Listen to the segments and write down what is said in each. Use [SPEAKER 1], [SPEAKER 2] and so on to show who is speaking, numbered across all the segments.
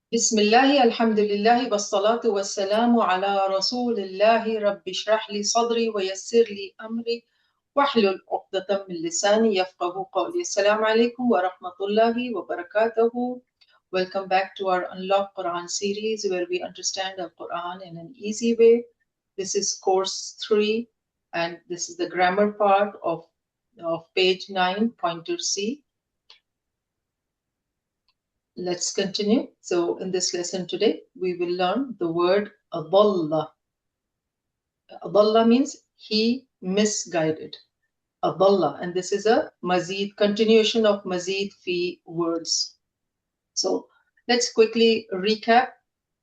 [SPEAKER 1] Bismillahi, alhamdulillahi, wassalatu wassalamu ala rasulillahi, rabbi shrah li sadri wa yassir li amri, wahlul uqdatam min lisani yafqahu qawli. Assalamu alaikum wa rahmatullahi wa barakatuhu. Welcome back to our Unlock Quran series where we understand the Quran in an easy way. This is course 3 and this is the grammar part of page 9, pointer C. Let's continue. So in this lesson today, we will learn the word adalla. Adalla means he misguided. Adalla. And this is a mazid, continuation of mazid fi words. So let's quickly recap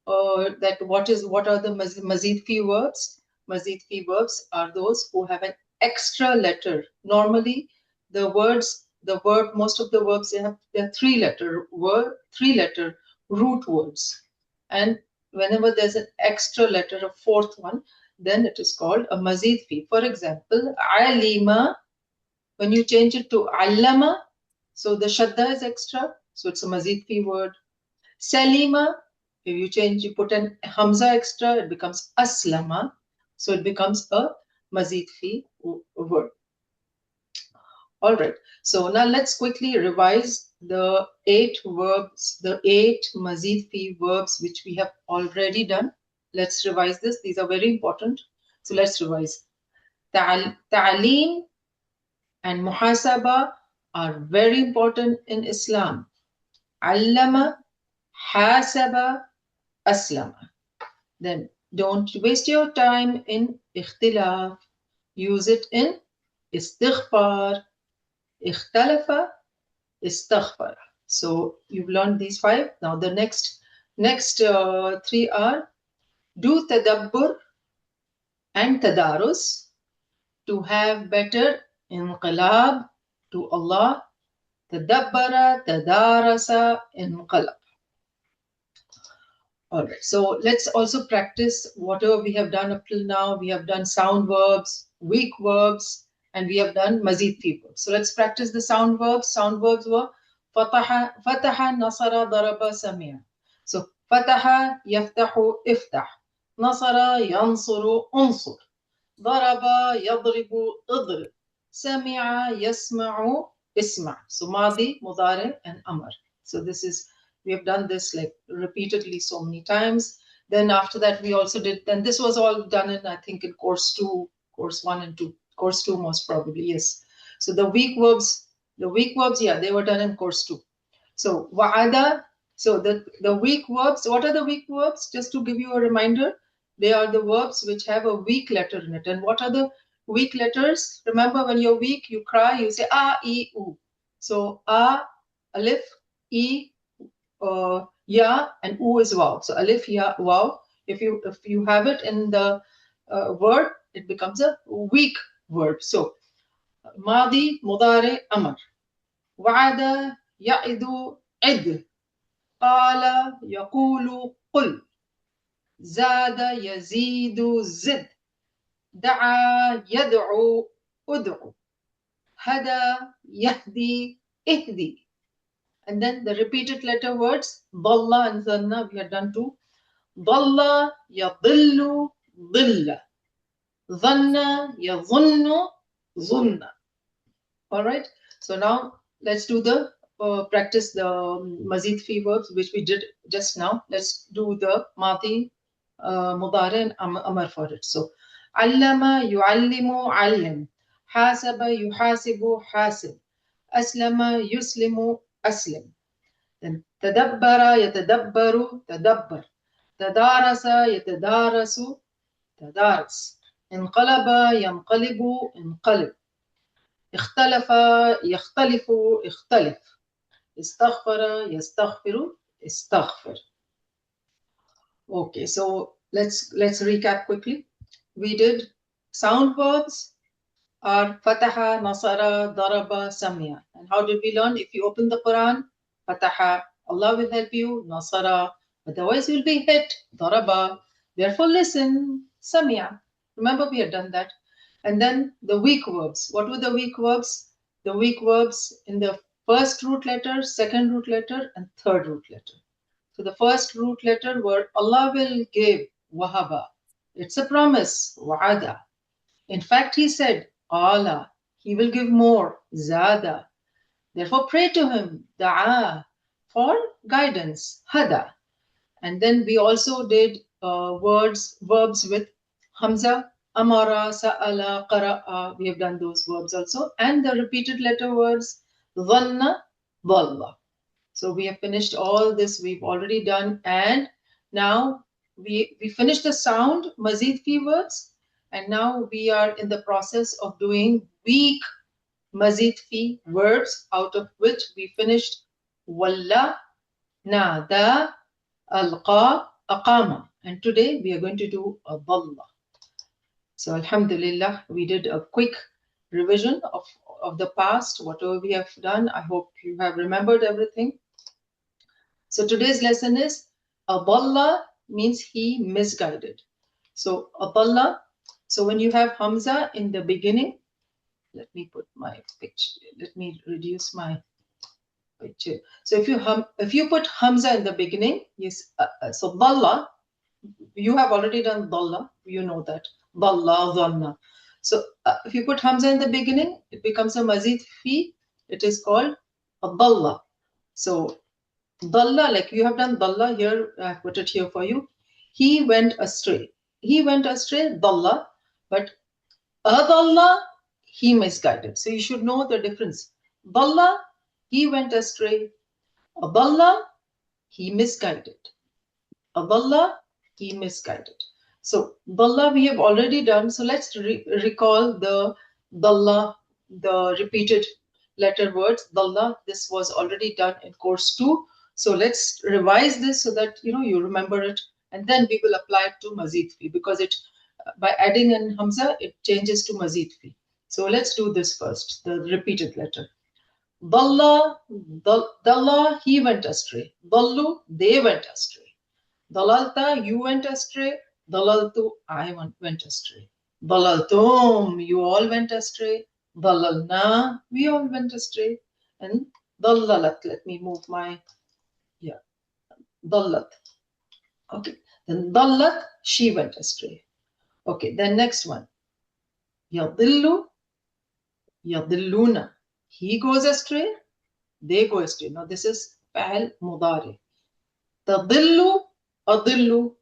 [SPEAKER 1] that what are the mazid fi verbs. Mazid fi verbs are those who have an extra letter. Normally, most of the verbs they're three letter root words, and whenever there's an extra letter, a fourth one, then it is called a mazid fi. For example, alima, when you change it to allama, so the shadda is extra, so it's a mazid fi word. Salima, if you put an hamza extra, it becomes aslama, so it becomes a mazid fi word. All right, so now let's quickly revise the 8 verbs, the 8 mazid fi verbs which we have already done. Let's revise this. These are very important. So let's revise. Ta'aleem and muhasaba are very important in Islam. Allama, hasaba, aslama. Then don't waste your time in ikhtilaf. Use it in istighfar, ikhtalafa, istaghfar. So you've learned these 5. Now the next 3 are do tadabbur and tadarus, to have better inqilab to Allah. Tadabbara, tadarasa, inqalab. All right, so let's also practice whatever we have done up till now. We have done sound verbs, weak verbs, and we have done mazid fi verbs. So let's practice the sound verbs. Sound verbs were fataha, nasara, daraba, sami'a. So fataha, yaftahu, iftah. Nasara, yansuru, unsur. Daraba, yadribu, idrib. Sami'a, yasma'u, isma'. So madi, mudari, and amr. So we have done this like repeatedly so many times. Then after that we also did, then this was all done in, I think, in course 2, course 1 and 2. Course 2 most probably, yes. So the weak verbs, yeah, they were done in course 2. So wa'ada, so the weak verbs, what are the weak verbs? Just to give you a reminder, they are the verbs which have a weak letter in it. And what are the weak letters? Remember, when you're weak, you cry, you say a, e, u. So a, alif, e, ya, and u is waw. So alif, ya, waw. If you have it in the word, it becomes a weak verb. So madi, mudari, amr. Wa'ada, ya'idu, id. Qala, yaqulu, qul. Zada, yazidu, zid. Da'a, yad'u, ud'u. Hada, yahdi, ihdi. And then the repeated letter words, dalla and zanna, we had done too. Dalla, yadillu, dilla. Dhanna, yadhunnu, zunna. All right. So now let's do the practice the mazid fi verbs which we did just now. Let's do the madi, mudari, and amar for it. So allama, yuallimu, allim. Hasaba, yuhasibu, hasib. Aslama, yuslimu, aslim. Then tadabbara, yatadabbaru, tadabbar. Tadarasa, yatadarasu, tadaras. Inqalaba, yanqalibu, inqalib. ikhtalafa, yakhtalifu, ikhtalif. Istaghfara, yastaghfiru, istaghfir. Okay, so let's recap quickly. We did sound verbs are fataha, nasara, daraba, samia. And how did we learn? If you open the Quran, fataha, Allah will help you, nasara, otherwise you'll be hit, daraba. Therefore listen, samia. Remember we had done that. And then the weak verbs. What were the weak verbs? The weak verbs in the first root letter, second root letter, and third root letter. So the first root letter word Allah will give, wahaba. It's a promise, wa'ada. In fact, he said, Allah, he will give more, zada. Therefore, pray to him, da'a, for guidance, hada. And then we also did verbs with hamza, amara, sa'ala, qara'a. We have done those verbs also. And the repeated letter words, dhanna, dhalla. So we have finished all this, we've already done. And now we finished the sound, mazid fi words. And now we are in the process of doing weak mazid fi words, out of which we finished walla, nada, alqa, aqama. And today we are going to do a dhalla. So alhamdulillah, we did a quick revision of the past, whatever we have done. I hope you have remembered everything. So today's lesson is adalla means he misguided. So adalla, so when you have hamza in the beginning, let me put my picture, let me reduce my picture. So if you put hamza in the beginning, yes, so dalla, you have already done dalla, you know that, dalla, dhanna. So if you put hamza in the beginning, it becomes a mazid fi, it is called adalla. So Dalla, like you have done Dalla here, I have put it here for you. He went astray. He went astray, Dalla, but Adalla, he misguided. So you should know the difference. Dalla, he went astray. Adalla, he misguided. Adalla, he misguided. So Dalla we have already done. So let's recall the Dalla, the repeated letter words. Dalla, this was already done in course 2. So let's revise this so that you remember it, and then we will apply it to mazid fi, because it by adding in hamza it changes to mazid fi. So let's do this first, the repeated letter. Dalla, dalla, he went astray. Dallu, they went astray. Dalalta, you went astray. Dalaltu, I went astray. Dalaltum, you all went astray. Dalalna, we all went astray. And dallalat, let me move my, yeah, dallat. Okay, then dallat, she went astray. Okay, then next one. Yadillu, yadilluna, he goes astray, they go astray. Now this is fa'al mudari. Tadillu, adillu,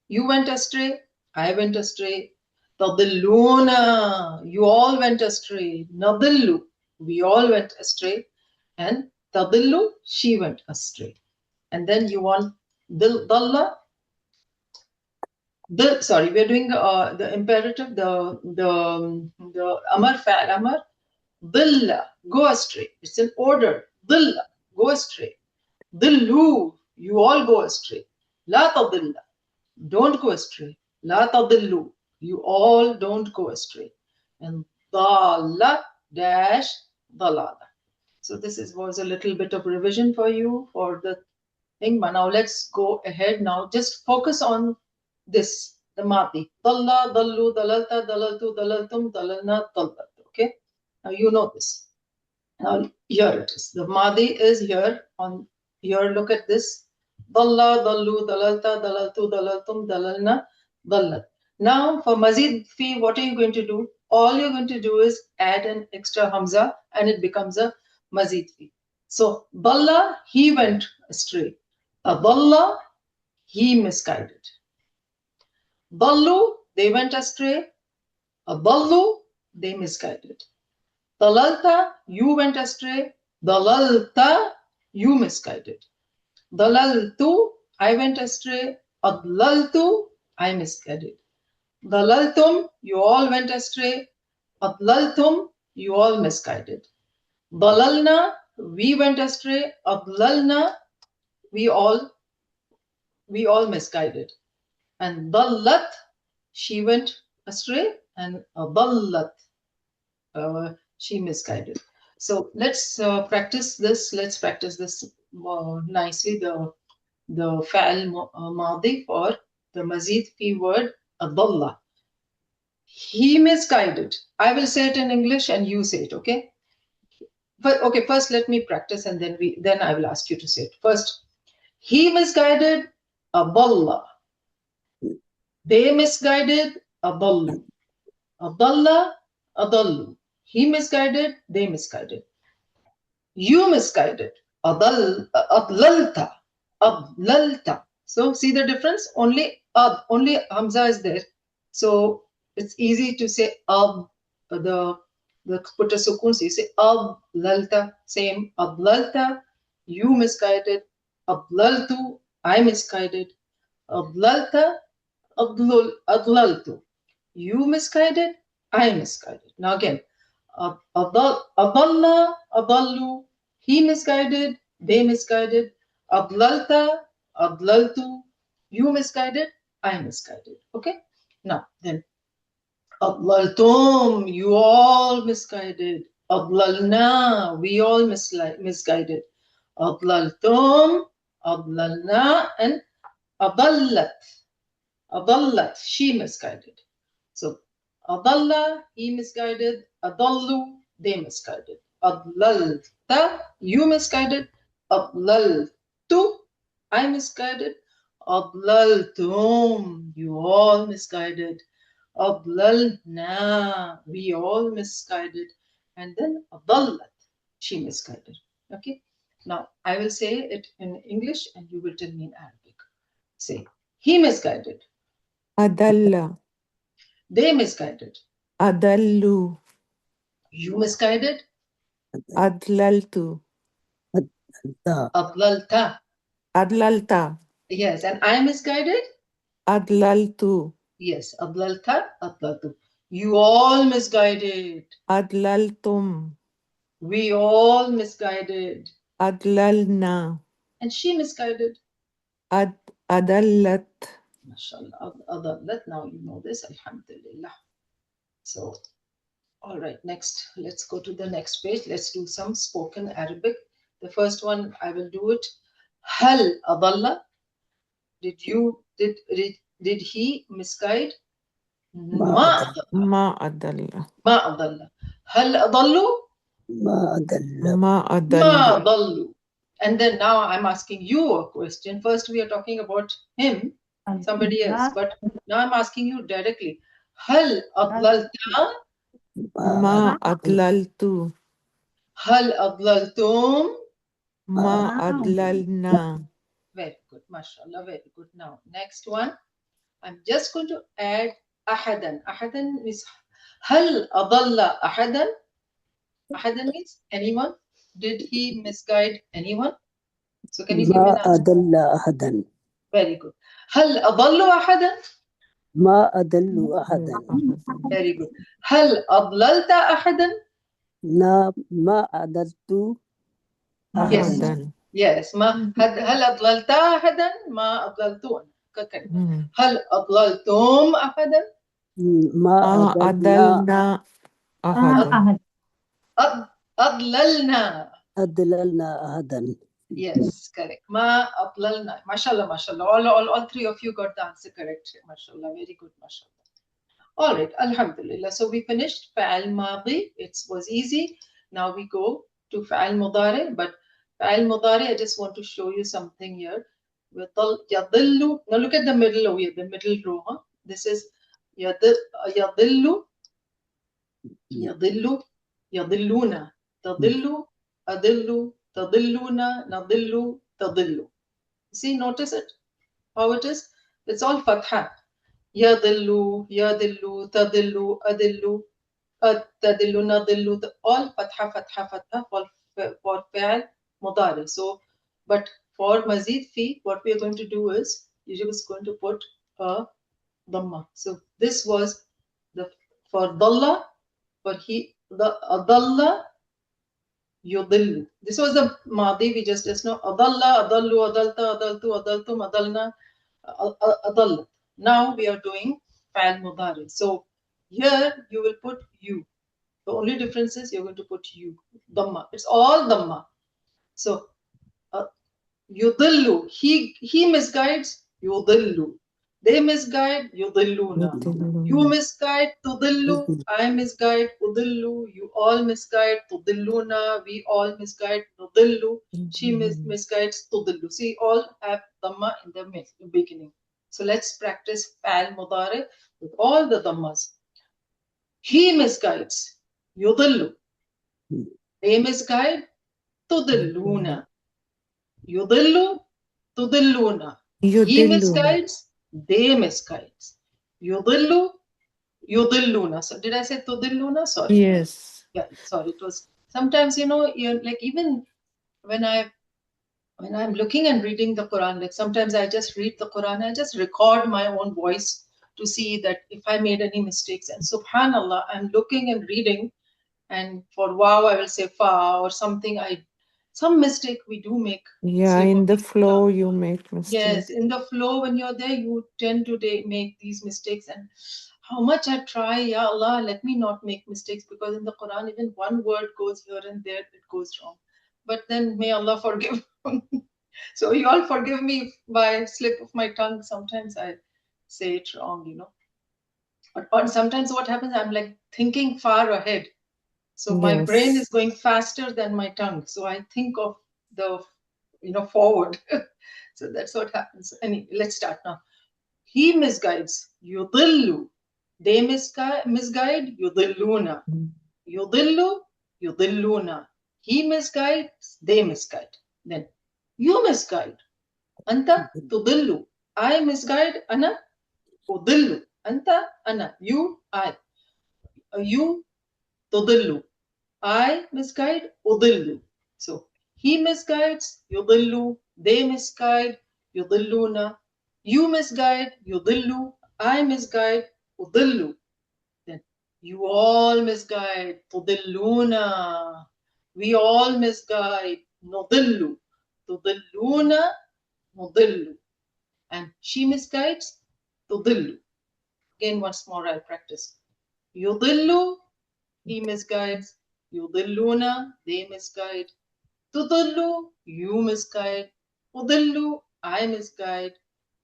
[SPEAKER 1] you went astray, I went astray. Tadilluna, you all went astray. Nadillu, we all went astray. And tadillu, she went astray. And then you want dalla. Sorry, we're doing the imperative, the amar, fa'al amar. Dilla, go astray. It's an order. Dilla, go astray. Dillu, you all go astray. La tadilla, don't go astray. La tadillu, you all don't go astray. And dalla dash dalala. So this was a little bit of revision for you for the thing. But now let's go ahead. Now just focus on this, the madi. Dalla, dallu, dalalta, dalaltu, dalaltum, dalalna, dallat. Okay? Now you know this. Now here it is. The madi is here. On here, look at this. Dalla, dallu, dalalta, dalaltu, dalaltum, dalalna, dallat. Now for mazid fi, what are you going to do? All you're going to do is add an extra hamza and it becomes a mazid fi. So dalla, he went astray. Adalla, he misguided. Dallu, they went astray. Adallu, they misguided. Dalalta, you went astray. Dalalta, you misguided. Dalaltu, I went astray. Adlaltu, I misguided. Dalaltum, you all went astray. Adlaltum, you all misguided. Dalalna, we went astray. Adlalna, we all misguided. And dallat, she went astray, and dallat, she misguided. So let's practice this. Let's practice this nicely. The fa'al madi for the mazid fi word dalla. He misguided. I will say it in English and you say it. Okay. But okay, first let me practice and then I will ask you to say it. First, He misguided, adalla. They misguided, adallu. Adalla, adallu. He misguided, they misguided. You misguided. Adlalta. Adlalta. So see the difference? Only Hamza is there. So it's easy to say the put a sukun, so you say adlalta. Same. Adlalta. You misguided. Adlaltu. I misguided. Adlalta. Adlaltu. You misguided. I misguided. Now again. Adalla, adallu, he misguided, they misguided. Adlalta, adlaltu, you misguided, I misguided. Okay? Now, then, adlaltum, you all misguided. Adlalna, we all misguided. Adlaltum, adlalna, and adallat. Adallat, she misguided. So, adalla, he misguided. Adallu, they misguided. Adlalta, you misguided. Adlaltu, I misguided. Adlaltum, you all misguided. Adlalna, we all misguided. And then adallat, she misguided. Okay. Now, I will say it in English and you will tell me in Arabic. Say, he misguided.
[SPEAKER 2] Adalla.
[SPEAKER 1] They misguided.
[SPEAKER 2] Adallu.
[SPEAKER 1] You misguided.
[SPEAKER 2] Adlaltu.
[SPEAKER 1] Adlalta.
[SPEAKER 2] Adlalta.
[SPEAKER 1] Yes, and I misguided.
[SPEAKER 2] Adlaltu.
[SPEAKER 1] Yes, adlalta, adlaltu. You all misguided.
[SPEAKER 2] Adlaltum.
[SPEAKER 1] We all misguided.
[SPEAKER 2] Adlalna.
[SPEAKER 1] And she misguided.
[SPEAKER 2] Adallat.
[SPEAKER 1] MashaAllah. Adallat. Now you know this. Alhamdulillah. So, all right, next. Let's go to the next page. Let's do some spoken Arabic. The first one, I will do it. Hal adalla. Did he misguide? ما أضل.
[SPEAKER 2] ما أدل.
[SPEAKER 1] ما أضل. هل أضلوا؟
[SPEAKER 3] ما أدل.
[SPEAKER 2] ما
[SPEAKER 1] ما
[SPEAKER 2] أدل.
[SPEAKER 1] ضلوا. And then now I'm asking you a question. First we are talking about him, somebody else, but now I'm asking you directly. هل أضللت؟
[SPEAKER 2] ما أضللت.
[SPEAKER 1] هل أضللتم؟
[SPEAKER 2] ما أضللنا.
[SPEAKER 1] Very good, mashallah, very good. Now, next one. I'm just going to add أحدا. أحدا means هل أضل أحدا? أحدا means anyone. Did he misguide anyone? So can you give me an
[SPEAKER 3] ما
[SPEAKER 1] answer?
[SPEAKER 3] أدل أحدا.
[SPEAKER 1] Very good. هل أضل أحدا?
[SPEAKER 3] ما أدل أحدا.
[SPEAKER 1] Very good. هل أضللت أحدا?
[SPEAKER 3] ما أدلت أحدا.
[SPEAKER 1] Yes. ما هل أضللت أحدا؟ ما أضللتون. هل أضللتم أحدا؟
[SPEAKER 3] ما
[SPEAKER 2] أضللنا أحدا.
[SPEAKER 1] أضللنا.
[SPEAKER 3] أدللنا أحدا.
[SPEAKER 1] Yes, correct. ما أضللنا. MashaAllah, MashaAllah. All three of you got the answer correct. MashaAllah, very good. MashaAllah. All right, Alhamdulillah. So we finished Fa'al Madi. It was easy. Now we go to Fa'al Mudari. But Fa'al Mudari, I just want to show you something here. Yadillu. Now look at the middle over here, the middle row. Huh? This is Yadillu, Yadillu, Yadilluna, Tadillu, Adillu, Tadilluna, Nadillu, Tadillu. See, notice it? How it is? It's all Fatha. Yadillu, Yadillu, Tadillu, Adillu, Tadillu, Nadillu, all Fatha, Fatha, Fatha for Fa'al Mudari. So, but for Mazid Fi, what we are going to do is, you're just going to put a Dhamma. So this was for Dalla, for the Adalla, Yudillu. This was the Madi we just know. Adalla, Adallu, Adalta, Adaltu, Adaltum, Adalna, Adallat. Now we are doing Fa'al Mudari. So here you will put you. The only difference is you're going to put you. Dhamma. It's all Dhamma. So Yudillu. He misguides. Yudillu. They misguide, yudilluna. You
[SPEAKER 2] Yudilluna.
[SPEAKER 1] misguide, tudillu. I misguide, udillu. You all misguide, tudilluna. We all misguide, nudillu. She misguides, tudillu. See, all have dhamma in the beginning. So let's practice fa'al mudari with all the dhammas. He misguides, yudillu. They misguide, tudilluna. Yudillu, tudilluna. He
[SPEAKER 2] Yudilluna.
[SPEAKER 1] misguides, they misguides. Yudillu, yudilluna. So did I say tudilluna? Sorry.
[SPEAKER 2] Yes.
[SPEAKER 1] Yeah, sorry. It was sometimes, you're like, even when I'm looking and reading the Quran, like sometimes I just read the Quran, I just record my own voice to see that if I made any mistakes. And subhanallah, I'm looking and reading, and for wow, I will say fa or something. Some mistake we do make.
[SPEAKER 2] Yeah, in the flow you make mistakes.
[SPEAKER 1] Yes, in the flow when you're there, you tend to make these mistakes. And how much I try, Ya Allah, let me not make mistakes, because in the Quran, even one word goes here and there, it goes wrong. But then may Allah forgive. So you all forgive me by slip of my tongue. Sometimes I say it wrong. But sometimes what happens, I'm like thinking far ahead. So my brain is going faster than my tongue. So I think of the, forward. So that's what happens. Anyway, let's start now. He misguides, yudillu. They misguide, yudilluna. Yudillu, yudilluna. He misguides, they misguide. Then you misguide. Anta tudillu. I misguide, ana udillu. Anta, ana. You, I. You, tudillu. I misguide, udillu. So he misguides, yudillu. They misguide, yudilluna. You misguide, yudillu. I misguide, udillu. Then you all misguide, tudilluna. We all misguide, nudillu. Tudilluna, nudillu. And she misguides, tudillu. Again, once more, I'll practice. Yudillu, he misguides. Yudilluna, they misguide. Tudillu, you misguide. Udillu, I misguide.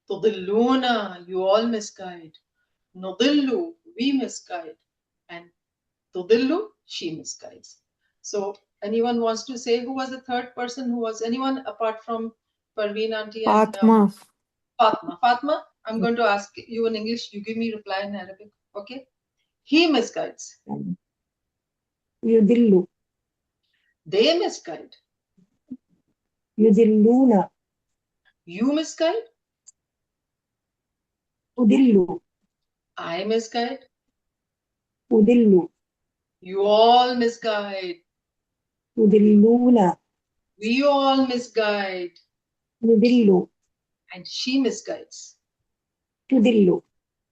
[SPEAKER 1] Tudilluna, you all misguide. Nudillu, we misguide. And tudillu, she misguides. So anyone wants to say who was the third person? Who was anyone apart from Parveen auntie and
[SPEAKER 2] Fatma.
[SPEAKER 1] Fatma? Fatma, I'm going to ask you in English. You give me reply in Arabic. Okay? He misguides.
[SPEAKER 4] Yudillu.
[SPEAKER 1] They misguide.
[SPEAKER 4] Yudilluna.
[SPEAKER 1] You misguide.
[SPEAKER 4] Udillu.
[SPEAKER 1] I misguide.
[SPEAKER 4] Udillu.
[SPEAKER 1] You all misguide.
[SPEAKER 4] Udilluna.
[SPEAKER 1] We all misguide.
[SPEAKER 4] Udillu.
[SPEAKER 1] And she misguides.
[SPEAKER 4] Udillu.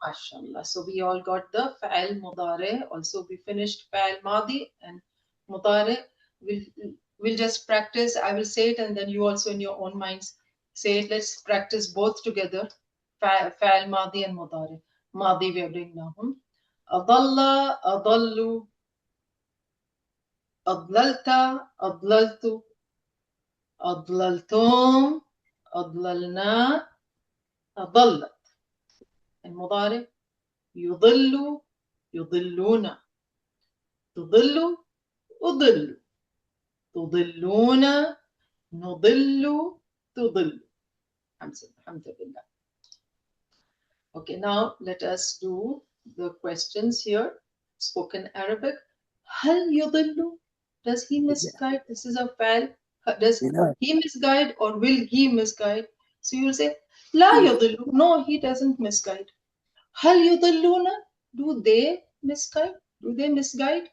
[SPEAKER 1] MashaAllah. So we all got the fa'al mudare. Also we finished fa'al madi and mudare. We'll just practice. I will say it and then you also in your own minds say it. Let's practice both together. Fa'al madi and mudare. Madi we are doing now. Adalla, adallu. Adlalta, adlaltu. Adlaltum, adlalna, adallat. And mudare. يضل يضلون تضل أضل تضلون نضل تضل Alhamdulillah. Okay, now let us do the questions here. Spoken Arabic. هل يضل? Does he misguide? This is a fa'al. Does he misguide or will he misguide? So you will say لا يضل. No, he doesn't misguide. هل يضلون? Do they misguide? Do they misguide?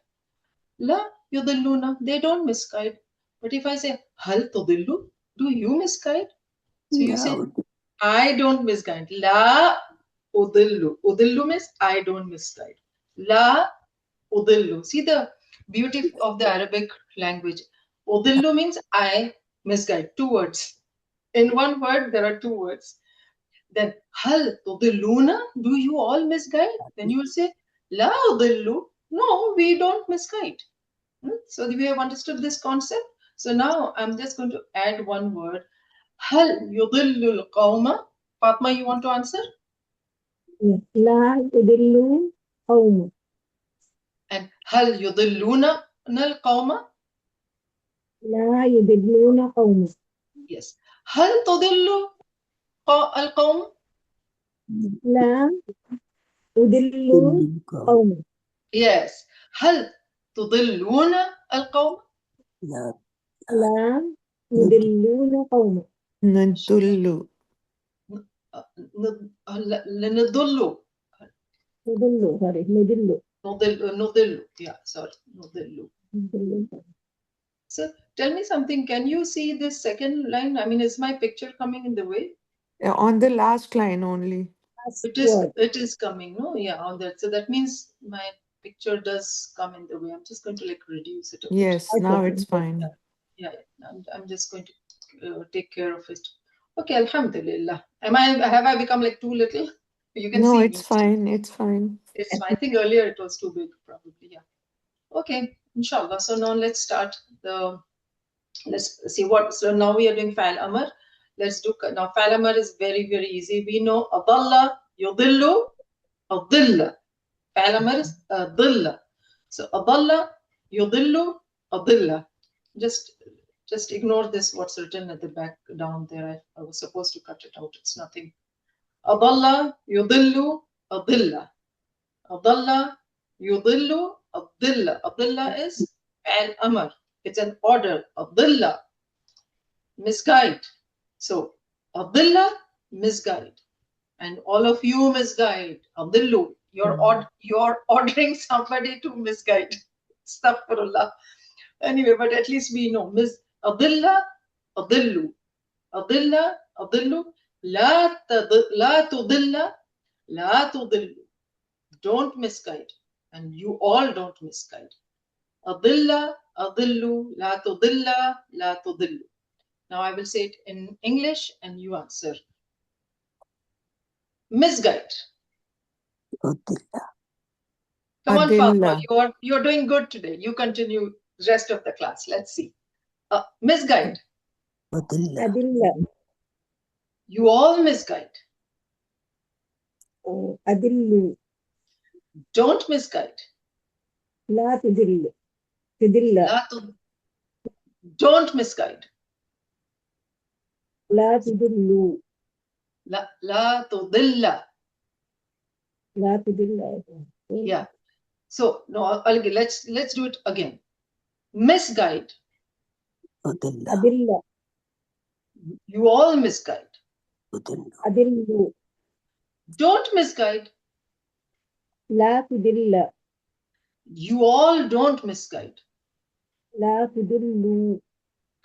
[SPEAKER 1] لا يضلون. They don't misguide. But if I say هل تضل? Do you misguide? So you say I don't misguide. لا أضل. أضل means I don't misguide. لا أضل. See the beauty of the Arabic language. أضل means I misguide. Two words. In one word, there are two words. Then هل تضلون? Do you all misguide? Then you will say لا أضل. No, we don't misguide. So we have understood this concept. So now I'm just going to add one word. هل يضل القوم? Fatma, you want to answer?
[SPEAKER 4] لا يضل قوم
[SPEAKER 1] And هل يضلون القوم?
[SPEAKER 4] لا يضلون قوم
[SPEAKER 1] Yes. هل تضل القوم?
[SPEAKER 4] لا يضل
[SPEAKER 3] كلكم
[SPEAKER 4] قوم
[SPEAKER 1] Yes. هل تضلون القوم؟
[SPEAKER 3] لا
[SPEAKER 4] لا
[SPEAKER 3] ند
[SPEAKER 4] يضلون قوم
[SPEAKER 2] ندل
[SPEAKER 1] لنضل
[SPEAKER 4] يضل sorry يضل
[SPEAKER 1] نضل. Yeah, sorry. نضل. So tell me something. Can you see this second line? I mean, is my picture coming in the way?
[SPEAKER 2] on the last line only.
[SPEAKER 4] last
[SPEAKER 1] It is.
[SPEAKER 4] word
[SPEAKER 1] It is coming. No, yeah, on that. So that means my picture does come in the way. I'm just going to like reduce it a bit.
[SPEAKER 2] Yes, now it's fine.
[SPEAKER 1] Yeah, I'm just going to take care of it. Okay, Alhamdulillah. Have I become like too little? You can
[SPEAKER 2] No,
[SPEAKER 1] see
[SPEAKER 2] it's
[SPEAKER 1] me.
[SPEAKER 2] fine. It's fine.
[SPEAKER 1] It's fine. I think earlier it was too big, probably. Yeah. Okay, inshallah. So now let's start the. Let's see what. So now we are doing fa'al amr. Let's do now. Fa'al amr is very easy. We know adalla, yudillu, adilla. Fa'al amr is adilla. So adalla, yudillu, adilla. Just ignore this. What's written at the back down there. I was supposed to cut it out. It's nothing. Adalla, yudillu, adilla. Adalla, yudillu, adilla. Adilla is fa'al amr. It's an order. Adilla, misguide. So, adilla, misguide. And all of you misguide. Adillu, you're ordering somebody to misguide. Astaghfirullah. Anyway, but at least we know. Adilla, adillu. Adilla, adillu. La tudilla, la tudillu. Don't misguide. And you all don't misguide. Adilla, adillu, la tudilla, la tudillu. Now I will say it in English and you answer. Misguide.
[SPEAKER 3] أدلة
[SPEAKER 1] Come on, Fatma.
[SPEAKER 2] Adilla.
[SPEAKER 1] You're doing good today. You continue the rest of the class. Let's see. Misguide.
[SPEAKER 3] أدلة
[SPEAKER 4] أدلة
[SPEAKER 1] You all misguide.
[SPEAKER 4] أدل
[SPEAKER 1] Don't misguide.
[SPEAKER 4] لا تدل تدل
[SPEAKER 1] La tu- Don't misguide.
[SPEAKER 4] لا تدل
[SPEAKER 1] La tudilla.
[SPEAKER 4] لا تدل
[SPEAKER 1] Yeah. So no, let's do it again. Misguide.
[SPEAKER 3] أدلة
[SPEAKER 4] أدلة
[SPEAKER 1] You all misguide.
[SPEAKER 3] أدلة
[SPEAKER 4] أدل
[SPEAKER 1] Don't misguide.
[SPEAKER 4] لا تدل
[SPEAKER 1] You all don't misguide.
[SPEAKER 4] لا تدل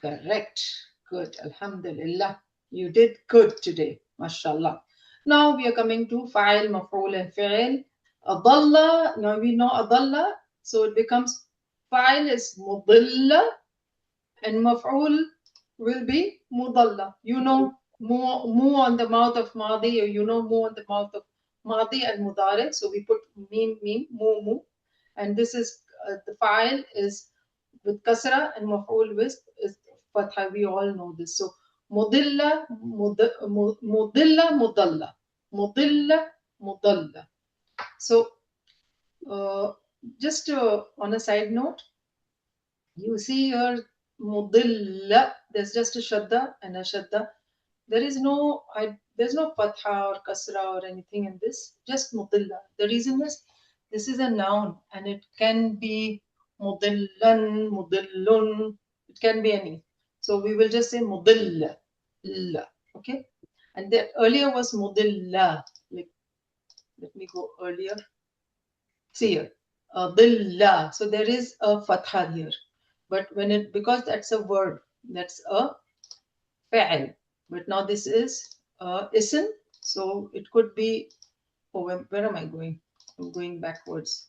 [SPEAKER 1] Correct. Good. Alhamdulillah. You did good today. MashaAllah. Now we are coming to fa'il, maf'ul, and fi'il. Adalla. Now we know adalla. So it becomes fa'il is mudilla and maf'ul will be mudalla. You know mu on the mouth of madi, or you know mu on the mouth of madi and mudare. So we put mim, mu. And this is the fa'il is with kasra and maf'ul with is fatha. We all know this. So mudilla, mudalla, mudilla, mudalla. So just on a side note, you see here mudilla. There's just a shadda and a shadda. There's no fatha or kasra or anything in this. Just mudilla. The reason is this is a noun and it can be mudillan, mudillun. It can be any. So we will just say mudilla. Okay. And that earlier was mudilla. Like, let me go earlier. See here. Dilla. So there is a fatha here. But because that's a word, that's a fa'il. But now this is ism. So it could be, where am I going? I'm going backwards.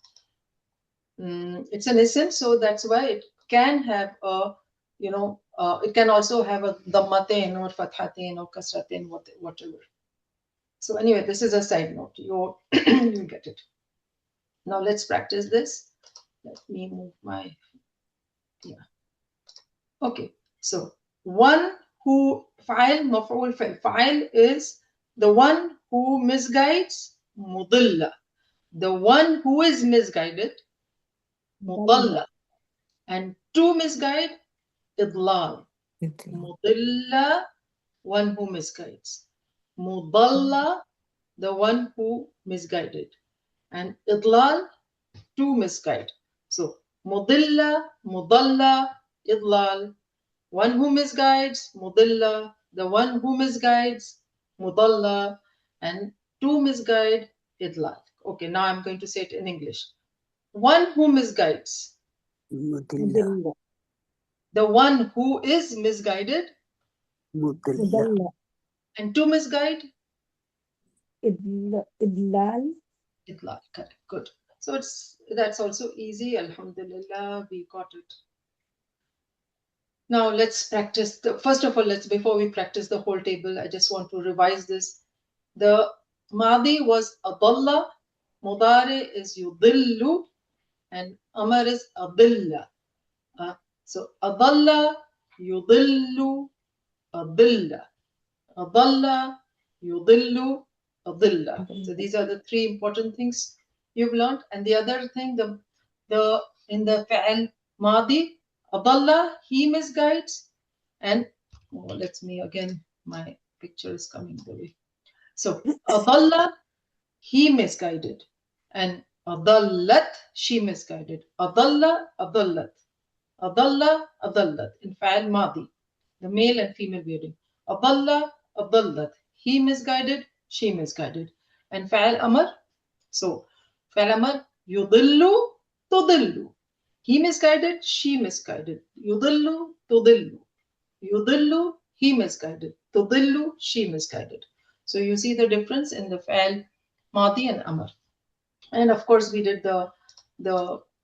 [SPEAKER 1] It's an ism, so that's why it can have a, it can also have a dammatain or fathatain or kasratain, whatever. So anyway, this is a side note. You get it. Now let's practice this. Let me move my, yeah. Okay, so one who, fa'il, maf'ul, fa'il. Fa'il is the one who misguides, mudilla. The one who is misguided, mudalla. And to misguide, idlal. Mudilla, one who misguides. Mudalla, the one who misguided. And idlal, to misguide. So mudilla, mudalla, idlal. One who misguides, mudilla. The one who misguides, mudalla. And to misguide, idlal. Okay, now I'm going to say it in English. One who misguides.
[SPEAKER 3] Mudilla.
[SPEAKER 1] The one who is misguided.
[SPEAKER 3] Mudilla.
[SPEAKER 1] And to misguide,
[SPEAKER 4] idlal.
[SPEAKER 1] idlal. Correct. Good. So that's also easy. Alhamdulillah, we got it. Now let's practice. First of all, before we practice the whole table, I just want to revise this. The Madi was adalla, Mudari is yudillu, and Amar is adilla. So adalla, yudillu, adilla. Adalla, yudillu, adilla. So these are the three important things you've learned. And the other thing, in the Fa'al Madi, adalla, he misguides. And let me again, my picture is coming the way. So adalla, he misguided. And adallat, she misguided. Adalla, adallat. Adalla, adallat. In Fa'al Madi, the male and female wording. Adalla, adallat. He misguided, she misguided. And Fa'al Amr, so Fa'al Amr, yudillu, tudillu. He misguided, she misguided. Yudillu, tudillu. Yudillu, he misguided. Tudillu, she misguided. So you see the difference in the Fa'al Madi and Amr. And of course, we did the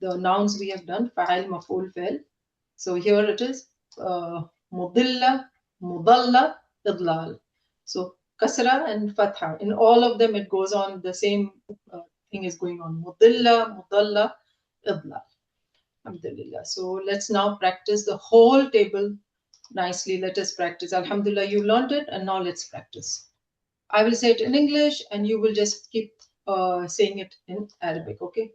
[SPEAKER 1] nouns we have done, Fa'al, Maf'ul, Fa'al. So here it is, Mudilla, Mudalla, Idlal. So Kasra and Fatha. In all of them, it goes on, the same thing is going on. Mudilla, Mudalla, Idlal. Alhamdulillah. So let's now practice the whole table nicely. Let us practice. Alhamdulillah, you learned it, and now let's practice. I will say it in English, and you will just keep saying it in Arabic, okay?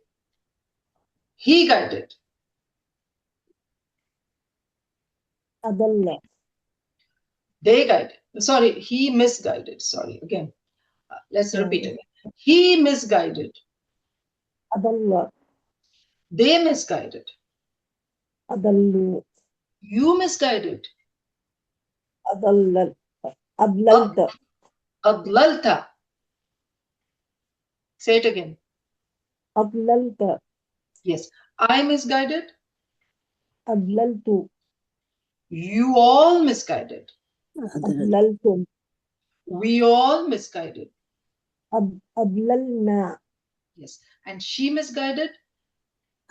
[SPEAKER 1] He guided.
[SPEAKER 4] Adalla.
[SPEAKER 1] They guided. Sorry, he misguided. Sorry, again. Let's repeat it. He misguided.
[SPEAKER 4] Adalla.
[SPEAKER 1] They misguided.
[SPEAKER 4] Adallu.
[SPEAKER 1] You misguided.
[SPEAKER 4] Adallal. Adlalta.
[SPEAKER 1] Adlalta. Say it again.
[SPEAKER 4] Adlalta.
[SPEAKER 1] Yes. I misguided.
[SPEAKER 4] Adlaltu.
[SPEAKER 1] You all misguided.
[SPEAKER 4] Adlaltum.
[SPEAKER 1] We all misguided.
[SPEAKER 4] Adlalna.
[SPEAKER 1] Yes. And she misguided.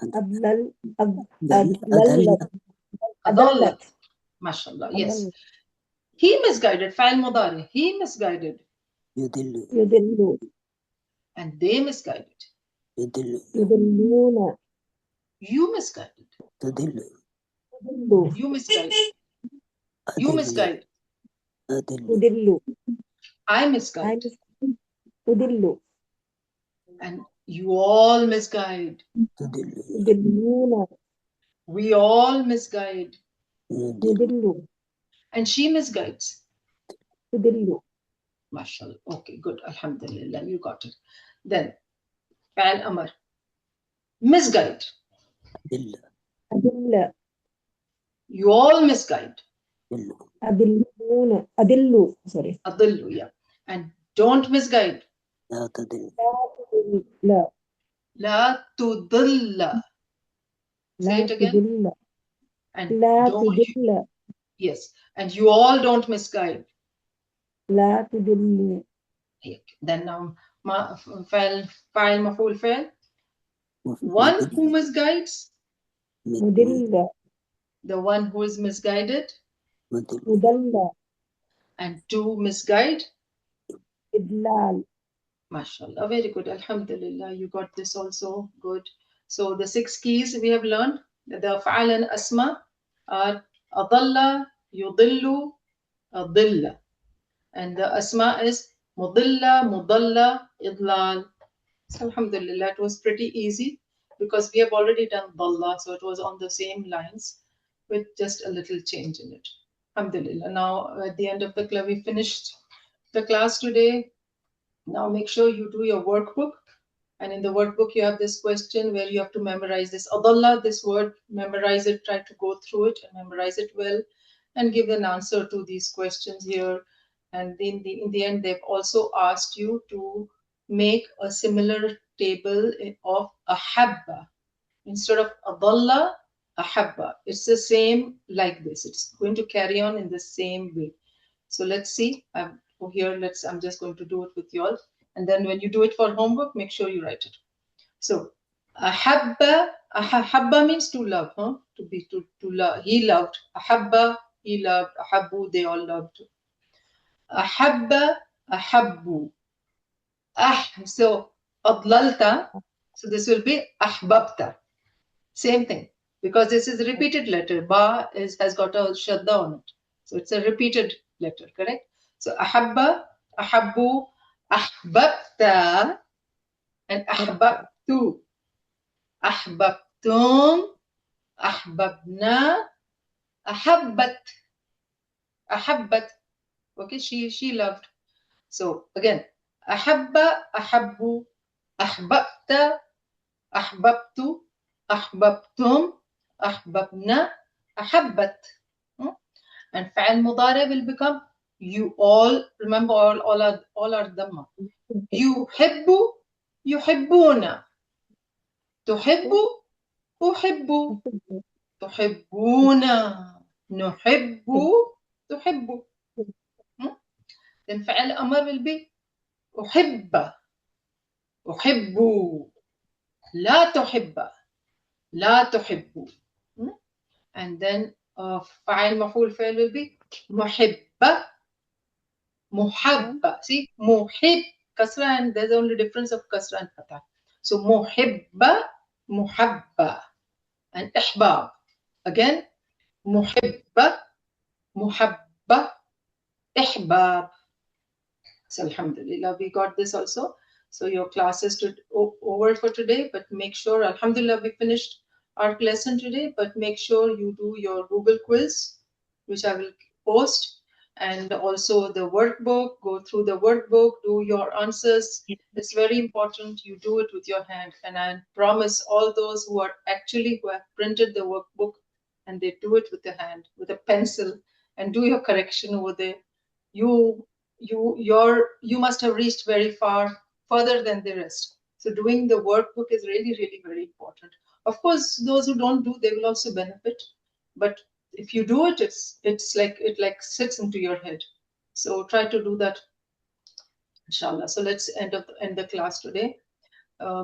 [SPEAKER 4] Adlal.
[SPEAKER 3] Adallat.
[SPEAKER 1] Adallat. MashaAllah. Yes. He misguided. Fa'al Mudari. He misguided.
[SPEAKER 3] Yudillu.
[SPEAKER 4] Yudillu.
[SPEAKER 1] And they misguided.
[SPEAKER 3] Yudillu.
[SPEAKER 4] Yudilluna.
[SPEAKER 1] You misguided.
[SPEAKER 3] Tudillu.
[SPEAKER 4] Yudillu.
[SPEAKER 1] You misguided. You misguided.
[SPEAKER 3] Adillu.
[SPEAKER 4] Yudillu.
[SPEAKER 1] I misguide.
[SPEAKER 4] Yudillu.
[SPEAKER 1] And you all misguide.
[SPEAKER 3] Tudillu.
[SPEAKER 4] Yudilluna.
[SPEAKER 1] We all misguide.
[SPEAKER 3] Yudillu.
[SPEAKER 4] Yudillu.
[SPEAKER 1] And she misguides.
[SPEAKER 4] Yudillu.
[SPEAKER 1] MashaAllah. Okay, good. Alhamdulillah. You got it. Then, Fa'al Amr. Misguide.
[SPEAKER 3] Adilla.
[SPEAKER 4] Adilla.
[SPEAKER 1] You all misguide.
[SPEAKER 3] Adillu.
[SPEAKER 4] Adilluna. Adillu. Sorry.
[SPEAKER 1] Adillu, yeah. And don't misguide.
[SPEAKER 3] La tadillu.
[SPEAKER 4] La.
[SPEAKER 1] La tudilla. Say it again.
[SPEAKER 4] Tudilla.
[SPEAKER 1] And
[SPEAKER 4] La
[SPEAKER 1] don't,
[SPEAKER 4] tudilla.
[SPEAKER 1] yes. And you all don't misguide.
[SPEAKER 4] La tudillu.
[SPEAKER 1] Then now, Fa'al Maf'ul Fa'al. One who misguides,
[SPEAKER 4] Mudilla.
[SPEAKER 1] the one who is misguided,
[SPEAKER 4] Mudalla.
[SPEAKER 1] and to misguide.
[SPEAKER 4] Idlal.
[SPEAKER 1] MashaAllah. Very good. Alhamdulillah. You got this also. Good. So the 6 keys we have learned. The Fa'al and Asma are Adalla, Yudillu, Adilla. And the Asma is Mudilla, Mudalla, Idlal, So alhamdulillah, it was pretty easy because we have already done Dalla, so it was on the same lines with just a little change in it. Alhamdulillah. Now at the end of the class, we finished the class today. Now make sure you do your workbook. And in the workbook, you have this question where you have to memorize this Adallah, this word, memorize it, try to go through it and memorize it well and give an answer to these questions here. And in the end, they've also asked you to make a similar table of Ahabba. Instead of Adallah, Ahabba. It's the same like this. It's going to carry on in the same way. So let's see. I'm just going to do it with you all. And then when you do it for homework, make sure you write it. So ahabba means to love, huh? To love. He loved. Ahabba, he loved. Ahabbu, they all loved. Ahabba, ahabbu. So adlalta. So this will be ahbabta. Same thing. Because this is a repeated letter. Ba has got a shadda on it. So it's a repeated letter, correct? So ahabba, ahabbu, ahbabta, and ahbabtu. Ahbabtum, ahbabna, ahabbat. Ahabbat. Okay, she loved. So again, ahabba, ahabbu, ahbabta, ahbabtu, ahbabtum, ahbabna, ahabbat. And fa'al mudari will become you all. Remember, all are dhamma. Yuhibbu, yuhibbuna. Tuhibbu, uhibbu. تحبون نحب تحب. Then فعل أمر will be أحب أحب لا تحب لا تحب. And then فعل مفعول فعل will be محب محب. See, محب kasra, and there's only difference of kasra and fatha. So محب محبة. And إحباب again محبة محبة إحباب. So alhamdulillah, we got this also. So your class is over for today, but make sure, alhamdulillah, we finished our lesson today, but make sure you do your Google quiz, which I will post, and also the workbook. Go through the workbook, do your answers. It's very important you do it with your hand. And I promise all those who have printed the workbook and they do it with the hand, with a pencil, and do your correction over there, you must have reached very further than the rest. So doing the workbook is really, really very important. Of course, those who don't do, they will also benefit. But if you do it, it's like it sits into your head. So try to do that, inshallah. So let's end the class today.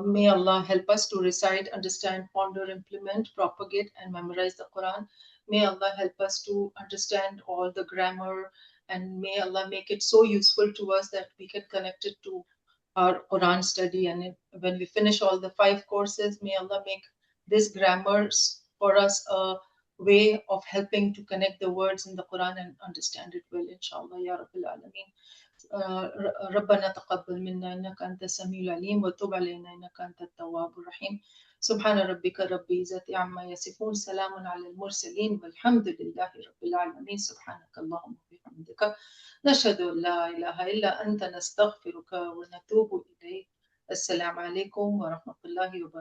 [SPEAKER 1] May Allah help us to recite, understand, ponder, implement, propagate, and memorize the Quran. May Allah help us to understand all the grammar, and may Allah make it so useful to us that we can connect it to our Quran study. And when we finish all the 5 courses, may Allah make this grammar for us a way of helping to connect the words in the Quran and understand it well, inshallah, ya Rabbil Alameen. ربنا تقبل منا إنك أنت السميع العليم وتب علينا إنك أنت التواب الرحيم. سبحان ربك رب العزة عما يصفون سلام على المرسلين والحمد لله رب العالمين. سبحانك اللهم وبحمدك نشهد أن لا إله إلا أنت نستغفرك ونتوب إليك. السلام عليكم ورحمة الله وبركاته.